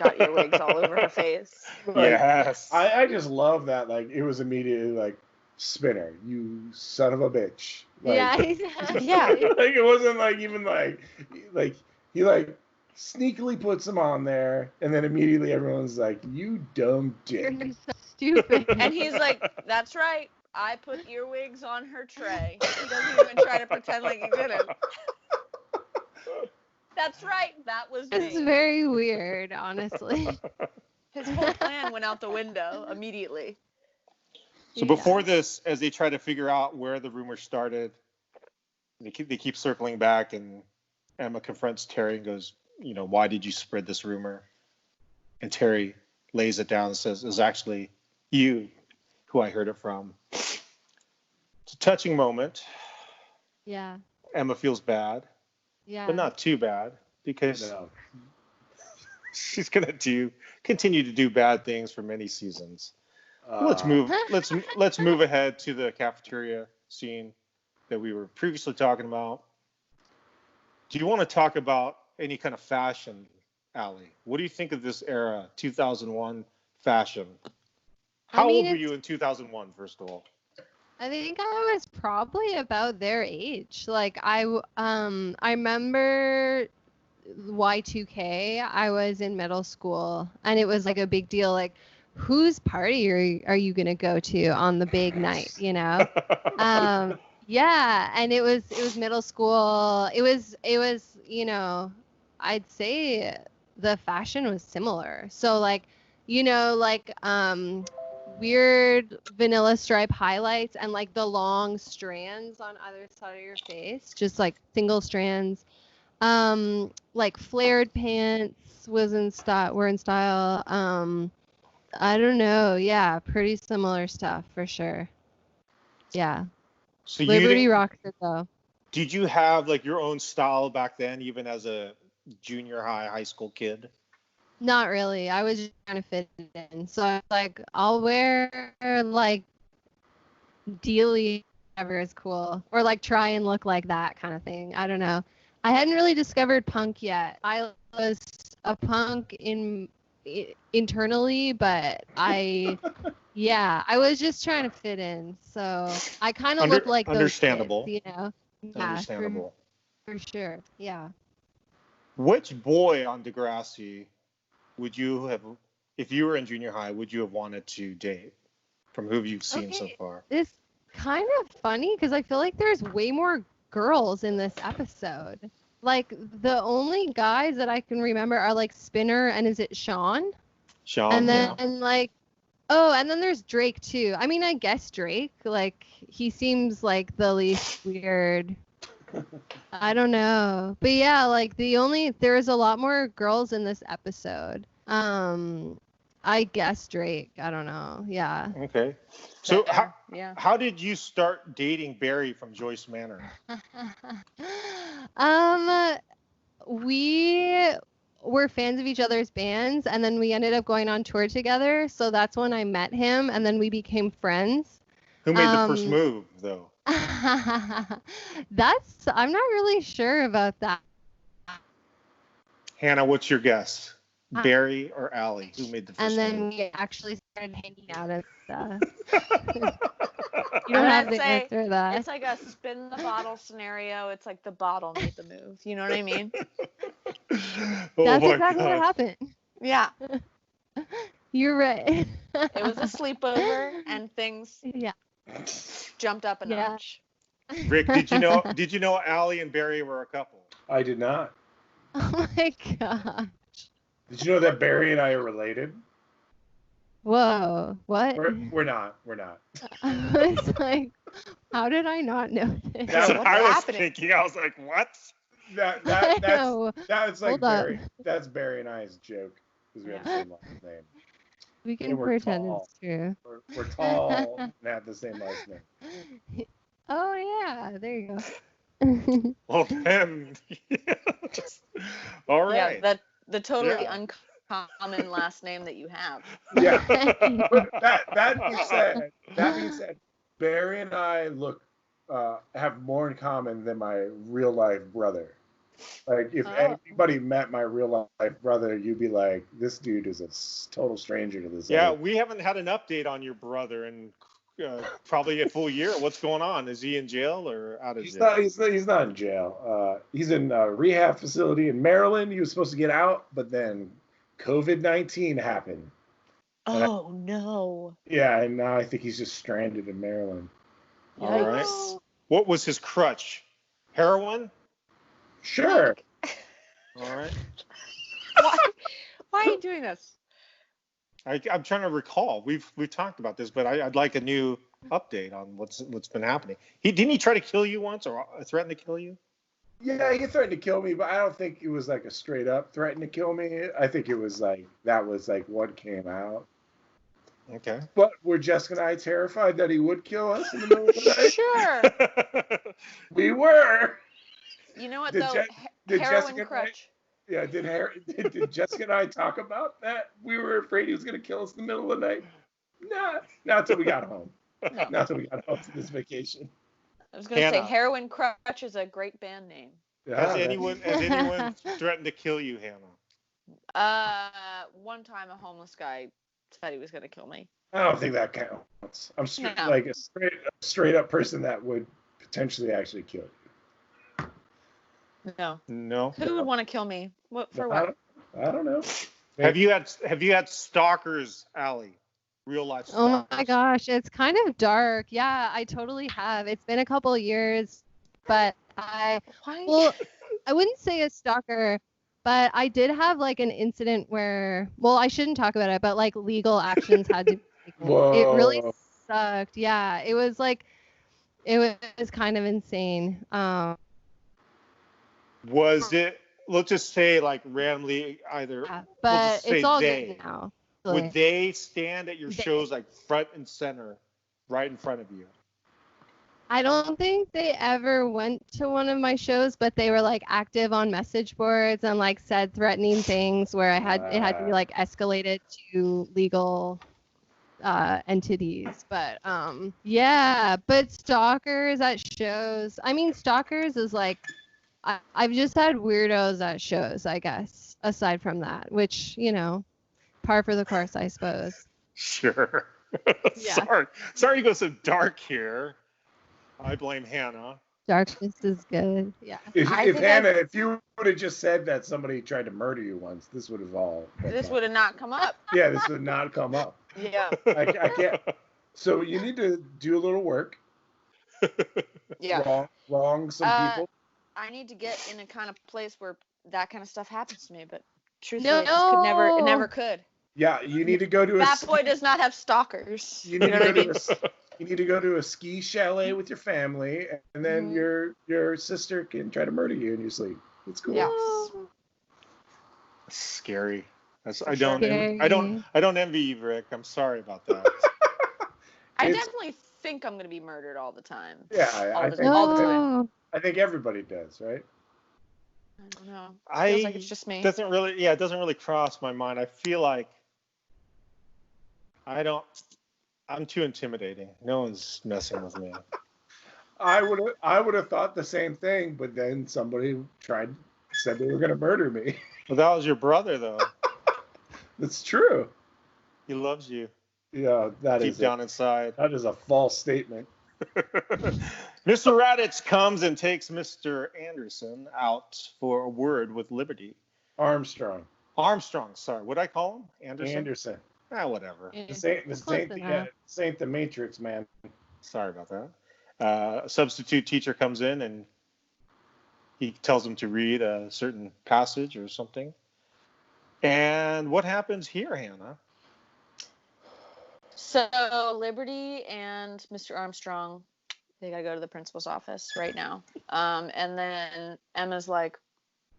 got earwigs all over her face. Like, Yes. I just love that. Like, it was immediately like, Spinner, you son of a bitch. Like, Yeah. Yeah. like, it wasn't like even like he like sneakily puts them on there, and then immediately everyone's like, you dumb You're dick. so stupid. And he's like, that's right. I put earwigs on her tray. He doesn't even try to pretend like he didn't. That's right. That was It's me. very weird, honestly. His whole plan went out the window immediately. So before this, as they try to figure out where the rumor started, they keep circling back, and Emma confronts Terry and goes, why did you spread this rumor? And Terry lays it down and says, it was actually you who I heard it from. It's a touching moment. Yeah. Emma feels bad, Yeah. but not too bad, because No. she's going to continue to do bad things for many seasons. Let's move ahead to the cafeteria scene that we were previously talking about. Do you want to talk about any kind of fashion, Allie? What do you think of this era, 2001 fashion? How old were you in 2001, first of all? I think I was probably about their age. Like I remember Y2K. I was in middle school, and it was like a big deal. Like, whose party are you gonna go to on the big night? Yeah, and it was middle school. It was I'd say the fashion was similar. So weird vanilla stripe highlights and like the long strands on either side of your face, just like single strands. Like flared pants were in style. I don't know. Yeah, pretty similar stuff for sure. Yeah. So Liberty rocks it though. Did you have like your own style back then, even as a junior high school kid? Not really. I was just trying to fit it in. So I was like, I'll wear like Dealey, whatever is cool, or like try and look like that kind of thing. I don't know. I hadn't really discovered punk yet. I was a punk internally, but I was just trying to fit in. So I kind of look like understandable. Those kids, Yeah, Understandable. For sure. Yeah. Which boy on Degrassi would you have, if you were in junior high, would you have wanted to date from who you've seen so far? It's kind of funny because I feel like there's way more girls in this episode. Like the only guys that I can remember are like Spinner and is it Sean? And then and then there's Drake too. I mean, I guess Drake, like he seems like the least weird. I don't know. But yeah, like there's a lot more girls in this episode. I guess Drake. I don't know. Yeah. Okay. So how did you start dating Barry from Joyce Manor? We were fans of each other's bands, and then we ended up going on tour together. So that's when I met him, and then we became friends. Who made the first move, though? I'm not really sure about that. Hannah, what's your guess? Barry or Allie? Who made the first And then move? we actually started hanging out and stuff. You don't have to answer that. It's like a spin the bottle scenario. It's like the bottle made the move. You know what I mean? That's exactly what happened. Yeah. You're right. It was a sleepover, and things jumped up a notch. Rick, did you know Allie and Barry were a couple? I did not. Oh my gosh. Did you know that Barry and I are related? Whoa. What? We're not. I was like, how did I not know this? That's what I was thinking. I was like, what? That's like Hold Barry. up. That's Barry and I's joke because we have the same last name. We can And we're pretend tall. it's true. We're tall and have the same last name. Oh yeah, there you go. Well then, all right. Yeah, the totally Yeah. uncommon last name that you have. Yeah. But that being said, Barry and I have more in common than my real life brother. Like, if Oh. anybody met my real life brother, you'd be like, this dude is a total stranger to this. Yeah, other. we haven't had an update on your brother in probably a full year. What's going on? Is he in jail or out of jail? He's not in jail. He's in a rehab facility in Maryland. He was supposed to get out, but then COVID-19 happened. Oh no. Yeah, and now I think he's just stranded in Maryland. All right. Yikes. What was his crutch? Heroin? Sure. All right. Why are you doing this? I'm trying to recall. We've talked about this, but I'd like a new update on what's been happening. Didn't he try to kill you once or threaten to kill you? Yeah, he threatened to kill me, but I don't think it was like a straight up threaten to kill me. I think it was like that was like what came out. Okay. But were Jessica and I terrified that he would kill us in the middle of the night? Sure. We were. You know what Did though? did Heroin Jessica and I- crutch. Yeah, did Jessica and I talk about that? We were afraid he was going to kill us in the middle of the night. Nah, not until we got home. No. Not until we got home to this vacation. I was gonna say Hannah. Heroin Crutch is a great band name. Yeah, Has anyone threatened to kill you, Hannah? One time a homeless guy said he was gonna kill me. I don't think that counts. I'm No. like a straight up person that would potentially actually kill you. No. No. Who would want to kill me? What for? I What? don't know. Have you had stalkers, Allie? Real life stalkers? Oh my gosh, it's kind of dark. Yeah, I totally have. It's been a couple years, but Why? I wouldn't say a stalker, but I did have like an incident where, well, I shouldn't talk about it, but like legal actions had to be taken. It really Whoa. sucked. Yeah, it was kind of insane. Was it? Let's just say like randomly either. Yeah, let's but just say it's all they. good now. Would they stand at your They- shows like front and center, right in front of you? I don't think they ever went to one of my shows, but they were like active on message boards and like said threatening things where it had to be like escalated to legal entities. But yeah, but stalkers at shows. I mean, stalkers is like I've just had weirdos at shows, I guess. Aside from that, which par for the course, I suppose. Sure. Yeah. Sorry you go so dark here. I blame Hannah. Darkness is good. Yeah. If I think Hannah, if you would have just said that somebody tried to murder you once, this would have all. This would have not come up. Yeah, this would not come up. Yeah. I can't. So you need to do a little work. Yeah. Wrong some people. I need to get in a kind of place where that kind of stuff happens to me, but truthfully, No. it just could never. It never could. Yeah, you need to go to a. That boy does not have stalkers. You need know to what go I mean? you need to go to a ski chalet with your family, and then your sister can try to murder you in your sleep. It's cool. Yes. That's scary. For I don't envy you, Rick. I'm sorry about that. I It's- definitely think I'm gonna be murdered all the time. Yeah, All I the think, time. No. I think everybody does, right? I don't know. Feels like it's just me. It doesn't really cross my mind. I feel like I'm too intimidating. No one's messing with me. I would have thought the same thing, but then somebody said they were going to murder me. Well, that was your brother, though. That's true. He loves you Yeah, deep down inside. that is a false statement. Mr. Raditz comes and takes Mr. Anderson out for a word with Liberty. Armstrong. Sorry. What'd I call him? Anderson? Ah, whatever. Yeah. This ain't the Matrix, man. Sorry about that. A substitute teacher comes in and he tells him to read a certain passage or something. And what happens here, Hannah? So Liberty and Mr. Armstrong, they gotta go to the principal's office right now. And then Emma's like,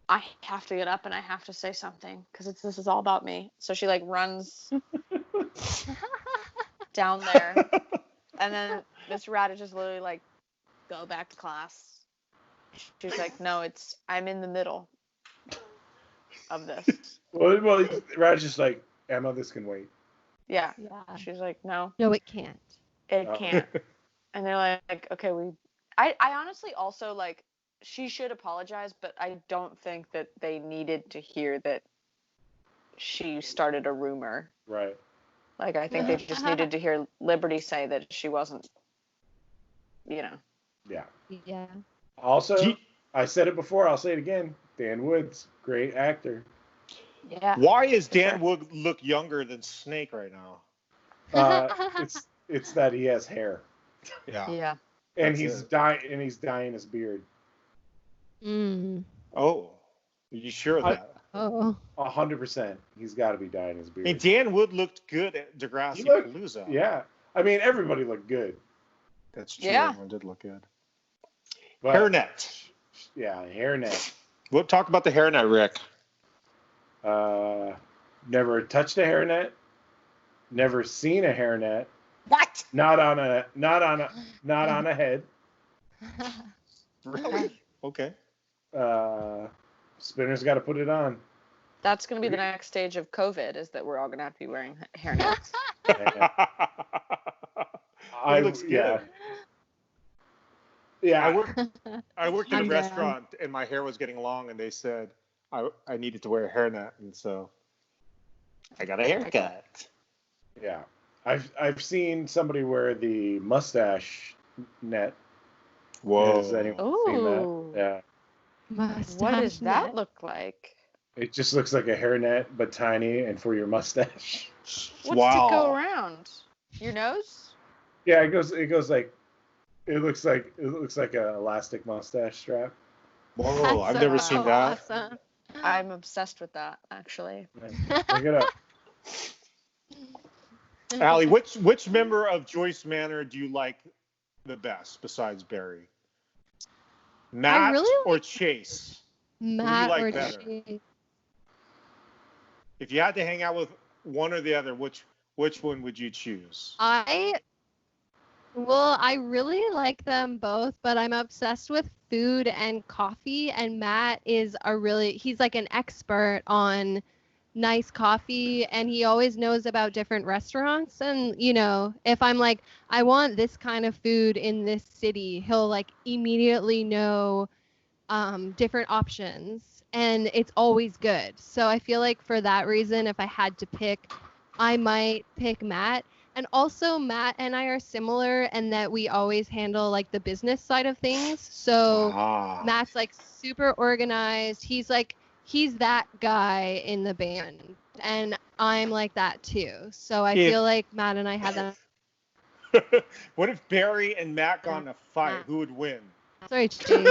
I have to get up and I have to say something because this is all about me. So she like runs down there, and then Mr. Raditz just literally like, go back to class. She's like, no, I'm in the middle. of this. Well, Rad's just like, Emma, this can wait. Yeah. Yeah. She's like, no, No, it can't. it Uh-oh. can't. And they're like, okay, I honestly also like, she should apologize, but I don't think that they needed to hear that she started a rumor. Right. Like, I think they just needed to hear Liberty say that she wasn't, Yeah. Yeah. Also, I said it before, I'll say it again. Dan Woods, great actor. Yeah. Why is Dan Wood look younger than Snake right now? It's that he has hair. Yeah. Yeah. And That's he's it. dyeing his beard. Oh, are you sure of that? Oh. 100%. He's got to be dyeing his I beard. mean, Dan Wood looked good at Degrassi He looked- Palooza. Yeah. I mean, everybody looked good. That's true. Yeah. Everyone did look good. But, Hairnet. Yeah, hairnet. We'll talk about the hairnet, Rick. Never touched a hairnet. Never seen a hairnet. What? Not on a head. Really? Okay. Spinner's got to put it on. That's going to be the next stage of COVID, is that we're all going to have to be wearing hairnets. It looks good. Yeah. Yeah. I worked in a I'm restaurant and my hair was getting long, and they said I needed to wear a hairnet, and so I got a haircut. Yeah. I've seen somebody wear the mustache net. Whoa. Has anyone seen Ooh. that? Yeah. Mustache What does that net. look like? It just looks like a hairnet, but tiny and for your mustache. What's Wow. to go around? Your nose? Yeah, it goes like it looks like an elastic mustache strap. Whoa, That's I've so never seen that. Awesome. I'm obsessed with that, actually. Look it up. Allie, which member of Joyce Manor do you like the best besides Barry? Matt really or Chase? Matt like or better? Chase? If you had to hang out with one or the other, which one would you choose? I really like them both, but I'm obsessed with food and coffee, and Matt is he's like an expert on nice coffee, and he always knows about different restaurants. And if I'm like, I want this kind of food in this city, he'll like immediately know different options, and it's always good. So I feel like for that reason, if I had to pick, I might pick Matt. And also, Matt and I are similar in that we always handle like the business side of things. So Matt's like super organized. He's that guy in the band, and I'm like that too. So I feel like Matt and I had that. What if Barry and Matt got in a fight? Who would win? Sorry, Chase.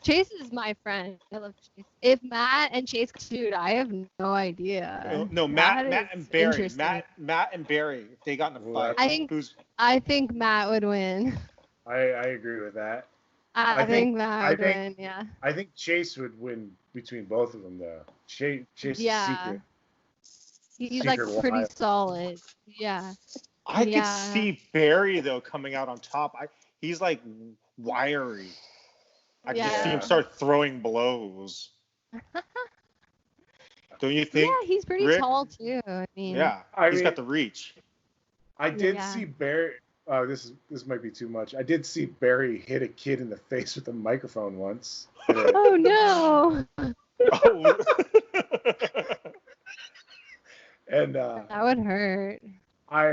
Chase is my friend. I love Chase. If Matt and Chase, dude, I have no idea. No, Matt That and is Barry. interesting. Matt and Barry. If they got in a fight, I think Matt would win. I agree with that. I think Matt would win. Yeah. I think Chase would win between both of them, though. Chase is secret. He's like Secret pretty wild. solid. Yeah. I could see Barry though coming out on top. He's like wiry. I can just see him start throwing blows. Don't you think? Yeah, he's pretty Rick? tall too. I mean. Yeah, he's got the reach. I did see Barry. Oh, this might be too much. I did see Barry hit a kid in the face with a microphone once. Oh no. Oh. And that would hurt. I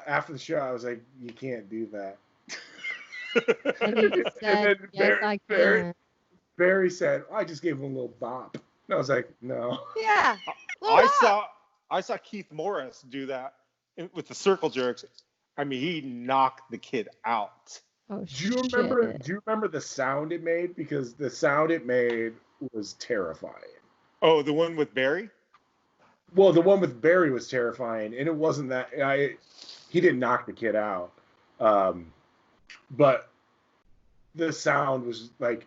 after the show, I was like, "You can't do that." And he said, then "Yes, I can." Barry said, "I just gave him a little bop." And I was like, "No." Yeah. I saw Keith Morris do that with the circle jerks. I mean, he knocked the kid out. Oh, Do you remember the sound it made? Because the sound it made was terrifying. Oh, the one with Barry? Well, the one with Barry was terrifying, and it wasn't that. He didn't knock the kid out, but the sound was like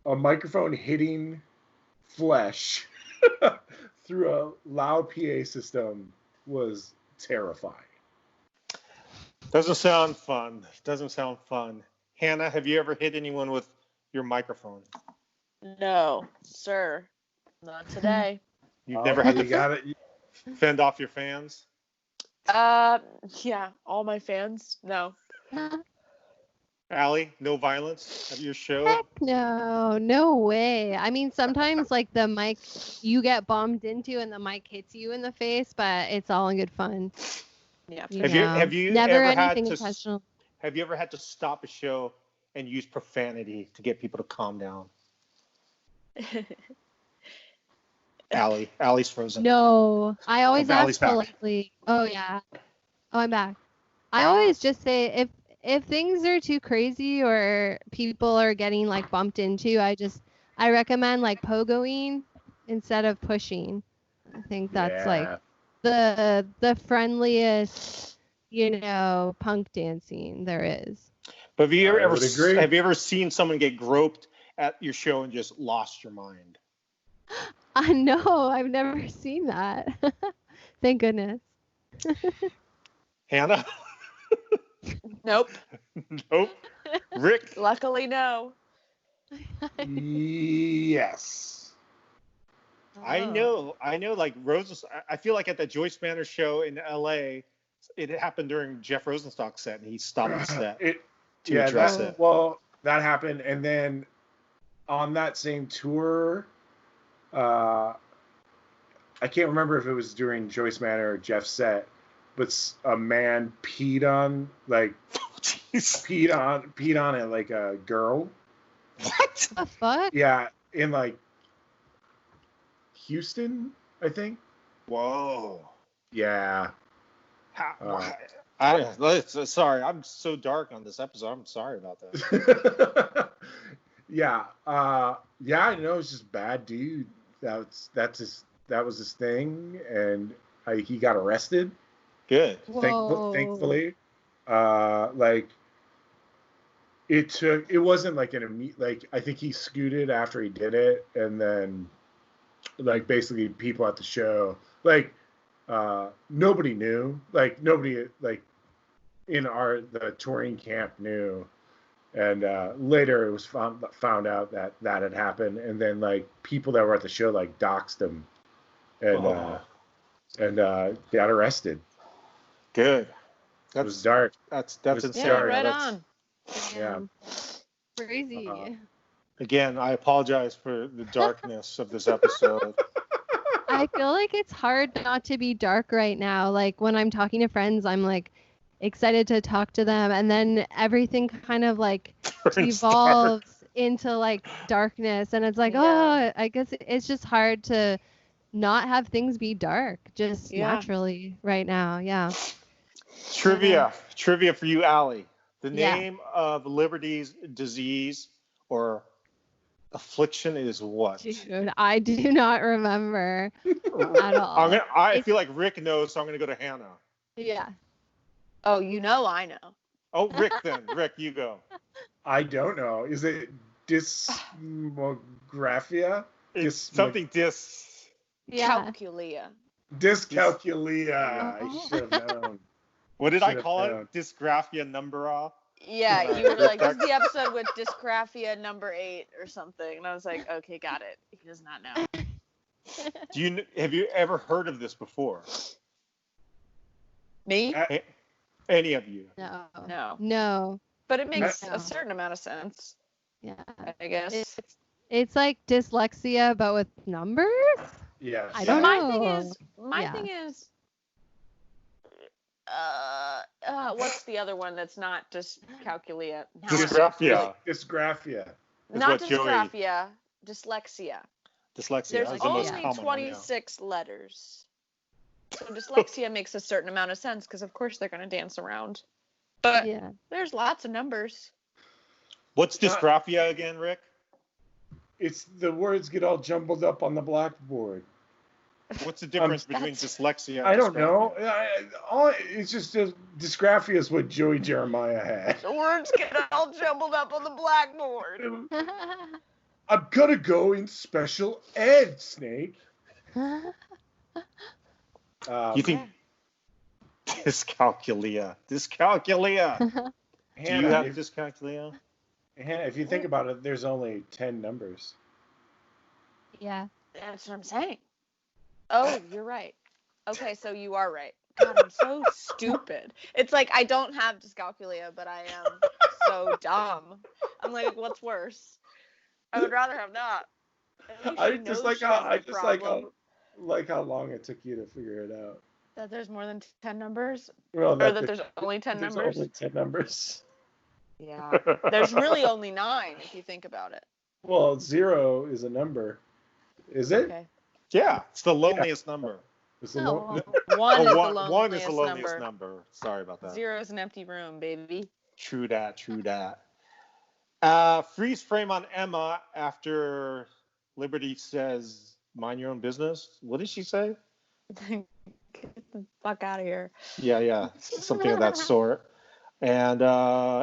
a microphone hitting flesh through a loud PA system was terrifying. Doesn't sound fun. Hannah, have you ever hit anyone with your microphone? No, sir. Not today. You've never had to got it. fend off your fans? Yeah, all my fans. No. Allie, no violence at your show? Heck no, no way. I mean, sometimes like the mic, you get bombed into and the mic hits you in the face, but it's all in good fun. Yeah. Have you never ever had anything to intentional. have you ever had to stop a show and use profanity to get people to calm down? Allie's frozen. No, I always Allie's ask back. politely. Oh yeah. Oh, I'm back. I always just say if things are too crazy or people are getting like bumped into, I recommend like pogoing instead of pushing. I think that's like the friendliest, punk dancing there is. But have you I ever would agree. have you ever seen someone get groped at your show and just lost your mind? I know, I've never seen that. Thank goodness. Hannah? Nope. Nope. Rick? Luckily, no. Yes. I know. Like I feel like at the Joyce Manor show in LA, it happened during Jeff Rosenstock's set, and he stopped the set to address it. Well, that happened, and then on that same tour, I can't remember if it was during Joyce Manor or Jeff's set, but a man peed on it like a girl. What the fuck? Yeah, in like Houston, I think. Whoa. Yeah. Sorry, I'm so dark on this episode. I'm sorry about that. Yeah. I know it's just bad dude. That was his thing, and he got arrested. Good. Thankfully. It wasn't like an immediate, like, I think he scooted after he did it, and then like basically people at the show, like, nobody knew, like nobody like in the touring camp knew, and later it was found out that had happened, and then like people that were at the show like doxed him, and got arrested. Good. It was dark. That's insane. Yeah, right on. Yeah. Crazy. Again, I apologize for the darkness of this episode. I feel like it's hard not to be dark right now. Like when I'm talking to friends, I'm like excited to talk to them, and then everything kind of like evolves into like darkness, and it's like, oh, I guess it's just hard to not have things be dark just naturally right now. Yeah. Trivia for you, Allie. The name of Liberty's disease or affliction is what? Dude, I do not remember at all. I feel like Rick knows, so I'm gonna go to Hannah. Yeah. Oh, I know. Oh, Rick then. Rick, you go. I don't know. Is it dysmorphia? It's something Calculia. Dyscalculia. I should have known. What did I call it? Dysgraphia numbera? Yeah, you were like, this is the episode with dysgraphia number 8 or something. And I was like, okay, got it. He does not know. Have you ever heard of this before? Me? Any of you? No. But it makes a certain amount of sense. Yeah. I guess. It's like dyslexia, but with numbers? Yes. I don't know. My thing is, what's the other one that's not dyscalculia? Dysgraphia. Dysgraphia. Not dysgraphia, dyslexia. Dyslexia. There's is the most only common 26 letters. So dyslexia makes a certain amount of sense because, of course, they're going to dance around. But there's lots of numbers. What's dysgraphia again, Rick? It's the words get all jumbled up on the blackboard. What's the difference between dyslexia and I don't know. It's just dysgraphia is what Joey Jeremiah had. The words get all jumbled up on the blackboard. I'm gonna go in special ed, Snake. You think dyscalculia? Dyscalculia. Hannah, do you have dyscalculia? Hannah, if you think about it, there's only 10 numbers. Yeah. That's what I'm saying. Oh, you're right. Okay, so you are right. God, I'm so stupid. It's like I don't have dyscalculia, but I am so dumb. I'm like, what's worse? I would rather have that. At least I she just knows like she how has the problem. like how long it took you to figure it out. That there's more than 10 numbers? Well, Or that there's only 10 there's numbers? only 10 numbers. Yeah. There's really only 9 if you think about it. Well, 0 is a number. Is it? Okay. Yeah, it's the loneliest number. It's the Oh, One is the one loneliest, is the loneliest number. number. Sorry about that. 0 is an empty room, baby. True that. Freeze frame on Emma after Liberty says, "Mind your own business." What did she say? Get the fuck out of here. Yeah, something of that sort. And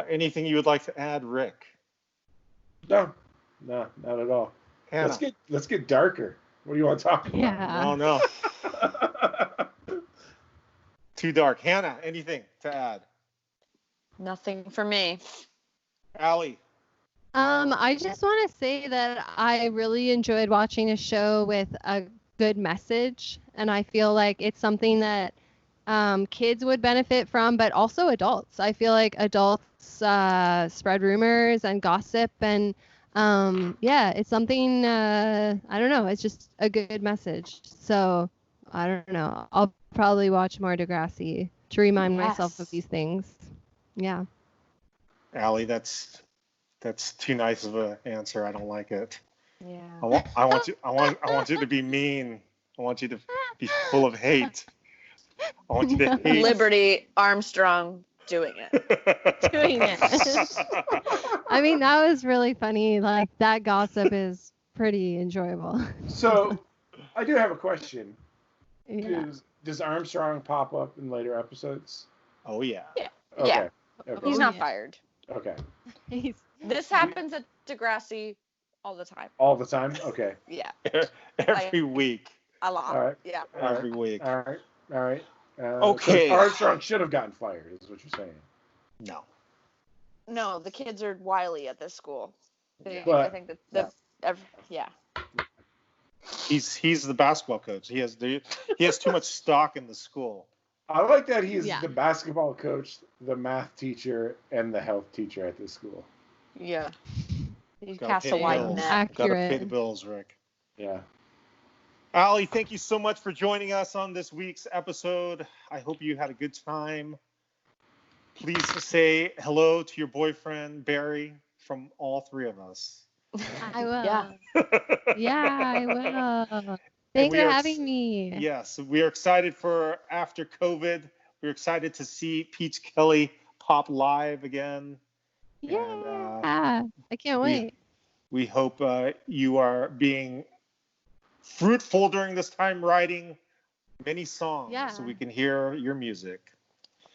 anything you would like to add, Rick? No, not at all. Hannah? Let's get darker. What do you want to talk about? yeah. No. Too dark. Hannah, anything to add? Nothing for me. Allie? I just want to say that I really enjoyed watching a show with a good message, and I feel like it's something that kids would benefit from, but also adults. I feel like adults spread rumors and gossip, and it's something, I don't know, it's just a good message. So, I don't know, I'll probably watch more Degrassi to remind myself of these things. Yeah. Allie, that's too nice of an answer. I don't like it. Yeah. I want you to be mean. I want you to be full of hate. I want you to hate. Liberty Armstrong doing it. Doing it. I mean, that was really funny. Like, that gossip is pretty enjoyable. So, I do have a question. Yeah. Does Armstrong pop up in later episodes? Oh yeah. Yeah. Okay. Yeah. Okay. He's Oh, not yeah. fired. Okay. This happens at Degrassi all the time. All the time? Okay. Yeah. Every week. A lot. All right. Yeah. Every week. All right. Okay. So Armstrong should have gotten fired, is what you're saying. No. No, the kids are wily at this school. But- I think that yeah. He's the basketball coach. He has too much stock in the school. I like that he's Yeah. the basketball coach, the math teacher, and the health teacher at this school. Yeah. You Gotta cast pay a the wide bills. net. Gotta pay Accurate. the bills, Rick. Yeah. Allie, thank you so much for joining us on this week's episode. I hope you had a good time. Please say hello to your boyfriend, Barry, from all three of us. I will. Yeah. Yeah, I will. Thanks we for are having me. Yes, we are excited for after COVID. We're excited to see Peach Kelli Pop live again. Yeah. And, I can't wait. we hope you are being fruitful during this time writing many songs Yeah. so we can hear your music.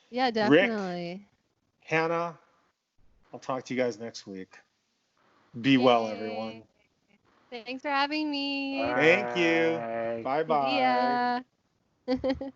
Yeah, definitely. Hannah, I'll talk to you guys next week. Be well, everyone. Thanks for having me. Thank you. Bye-bye. See ya.